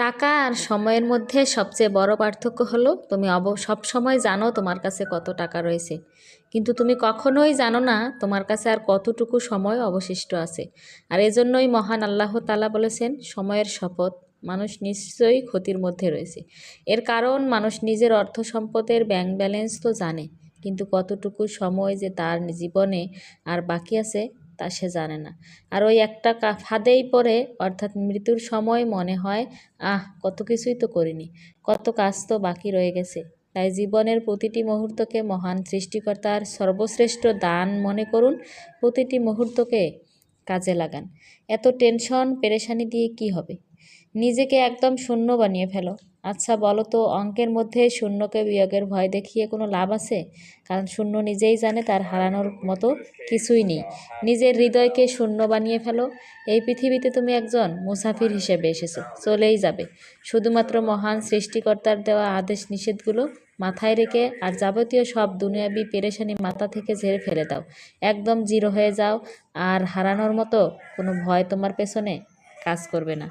টাকা আর সময়ের মধ্যে সবচেয়ে বড় পার্থক্য হলো তুমি সব সময় জানো তোমার কাছে কত টাকা রয়েছে, কিন্তু তুমি কখনোই জানো না তোমার কাছে আর কতটুকু সময় অবশিষ্ট আছে। আর এজন্যই মহান আল্লাহ তাআলা বলেছেন, সময়ের শপথ, মানুষ নিশ্চয়ই ক্ষতির মধ্যে রয়েছে। এর কারণ মানুষ নিজের অর্থ সম্পদের ব্যাংক ব্যালেন্স তো জানে, কিন্তু কতটুকু সময় যে তার জীবনে আর বাকি আছে তা সে জানে না। আর ওই একটা ফাঁদেই পড়ে, অর্থাৎ মৃত্যুর সময় মনে হয়, কত কিছুই তো করিনি, কত কাজ তো বাকি রয়ে গেছে। তাই জীবনের প্রতিটি মুহূর্তকে মহান সৃষ্টিকর্তার সর্বশ্রেষ্ঠ দান মনে করুন, প্রতিটি মুহূর্তকে কাজে লাগান। এত টেনশন পেরেশানি দিয়ে কি হবে? নিজেকে একদম শূন্য বানিয়ে ফেলো। আচ্ছা বলো তো, অঙ্কের মধ্যে শূন্যকে বিয়োগের ভয় দেখিয়ে কোনো লাভ আছে? কারণ শূন্য নিজেই জানে তার হারানোর মতো কিছুই নেই। নিজের হৃদয়কে শূন্য বানিয়ে ফেলো। এই পৃথিবীতে তুমি একজন মুসাফির হিসেবে এসেছো, চলেই যাবে। শুধুমাত্র মহান সৃষ্টিকর্তার দেওয়া আদেশ নিষেধগুলো মাথায় রেখে আর যাবতীয় সব দুনিয়াবি পেরেশানি মাথা থেকে ঝেড়ে ফেলে দাও। একদম জিরো হয়ে যাও, আর হারানোর মতো কোনো ভয় তোমার পেছনে কাজ করবে না।